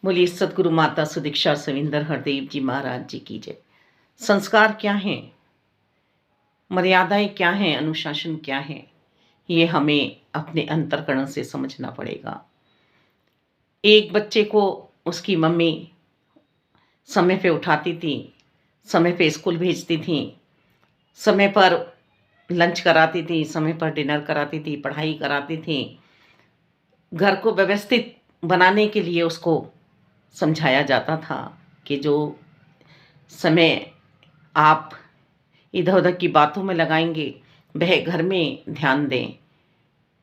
बोलिए सदगुरु माता सुदीक्षा सविंदर हरदेव जी महाराज जी की जय। संस्कार क्या हैं, मर्यादाएं क्या हैं, अनुशासन क्या है, ये हमें अपने अंतःकरण से समझना पड़ेगा। एक बच्चे को उसकी मम्मी समय पे उठाती थी, समय पे स्कूल भेजती थी, समय पर लंच कराती थी, समय पर डिनर कराती थी, पढ़ाई कराती थी। घर को व्यवस्थित बनाने के लिए उसको समझाया जाता था कि जो समय आप इधर-उधर की बातों में लगाएँगे, वह घर में ध्यान दें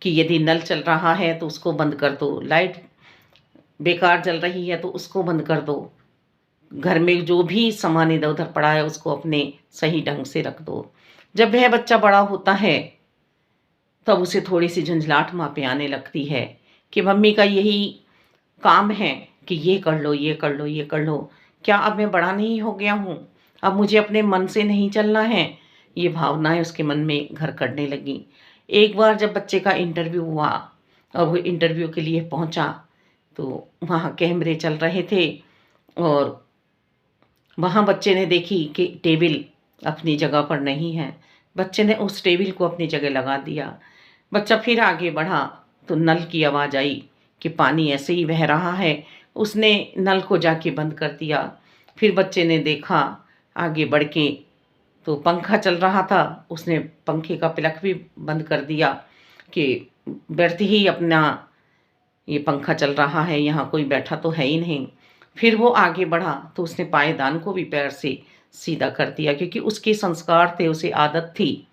कि यदि नल चल रहा है तो उसको बंद कर दो, लाइट बेकार जल रही है तो उसको बंद कर दो। घर में जो भी सामान इधर-उधर पड़ा है उसको अपने सही ढंग से रख दो। जब वह बच्चा बड़ा होता है, तब उसे थोड़ी-सी झुँझलाहट माँ पे आने लगती है कि मम्मी का यही काम है कि ये कर लो, ये कर लो, ये कर लो। क्या अब मैं बड़ा नहीं हो गया हूँ? अब मुझे अपने मन से नहीं चलना है? ये भावनाएँ उसके मन में घर करने लगीं। एक बार जब बच्चे का इंटरव्यू हुआ और वो इंटरव्यू के लिए पहुँचा, तो वहाँ कैमरे चल रहे थे और वहाँ बच्चे ने देखी कि टेबल अपनी जगह पर नहीं है। बच्चे ने उस टेबल को अपनी जगह लगा दिया। बच्चा फिर आगे बढ़ा तो नल की आवाज़ आई कि पानी ऐसे ही बह रहा है। उसने नल को जाके बंद कर दिया। फिर बच्चे ने देखा आगे बढ़ के तो पंखा चल रहा था। उसने पंखे का प्लग भी बंद कर दिया कि व्यर्थ ही अपना ये पंखा चल रहा है, यहाँ कोई बैठा तो है ही नहीं। फिर वो आगे बढ़ा तो उसने पायदान को भी पैर से सीधा कर दिया क्योंकि उसके संस्कार थे, उसे आदत थी।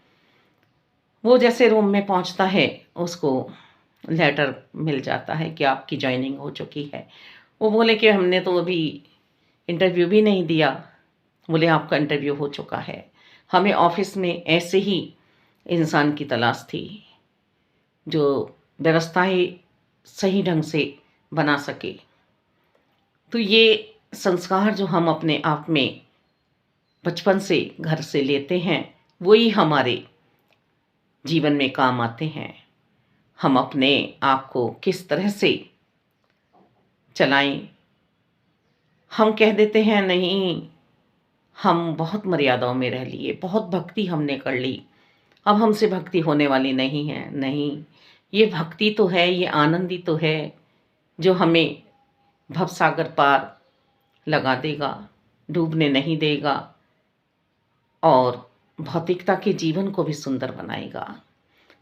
वो जैसे रूम में पहुँचता है, उसको लेटर मिल जाता है कि आपकी जॉइनिंग हो चुकी है। वो बोले कि हमने तो अभी इंटरव्यू भी नहीं दिया। बोले आपका इंटरव्यू हो चुका है। हमें ऑफ़िस में ऐसे ही इंसान की तलाश थी, जो व्यवस्थाएँ सही ढंग से बना सके। तो ये संस्कार जो हम अपने आप में बचपन से घर से लेते हैं, वही हमारे जीवन में काम आते हैं। हम अपने आप को किस तरह से चलाएँ। हम कह देते हैं नहीं, हम बहुत मर्यादाओं में रह लिए, बहुत भक्ति हमने कर ली, अब हमसे भक्ति होने वाली नहीं है। नहीं, ये भक्ति तो है, ये आनंद ही तो है, जो हमें भवसागर पार लगा देगा, डूबने नहीं देगा और भौतिकता के जीवन को भी सुंदर बनाएगा।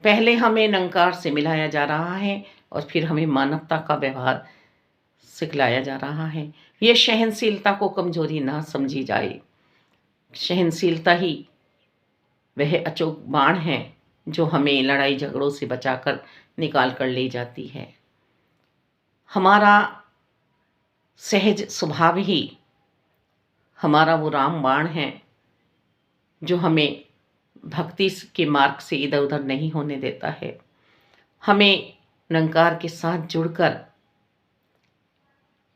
पहले हमें निरंकार से मिलाया जा रहा है और फिर हमें मानवता का व्यवहार सिखलाया जा रहा है। ये सहनशीलता को कमज़ोरी ना समझी जाए। सहनशीलता ही वह अचूक बाण है जो हमें लड़ाई झगड़ों से बचाकर निकाल कर ले जाती है। हमारा सहज स्वभाव ही हमारा वो राम बाण है जो हमें भक्ति के मार्ग से इधर-उधर नहीं होने देता है। हमें निरंकार के साथ जुड़कर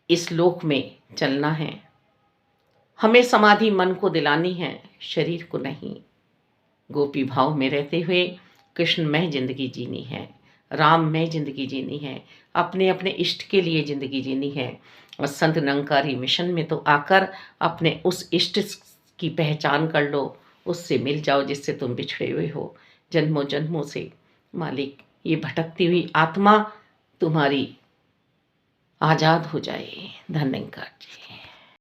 इस लोक में चलना है। हमें समाधि मन को दिलानी है, शरीर को नहीं। गोपी भाव में रहते हुए कृष्णमय ज़िंदगी जीनी है, राममय ज़िंदगी जीनी है, अपने अपने इष्ट के लिए ज़िंदगी जीनी है। और संत निरंकारी मिशन में तो आकर अपने उस इष्ट की पहचान कर लो, उससे मिल जाओ जिससे तुम बिछड़े हुए हो जन्मों जन्मों से। मालिक, ये भटकती हुई आत्मा तुम्हारी आज़ाद हो जाए। धन्य निरंकार जी।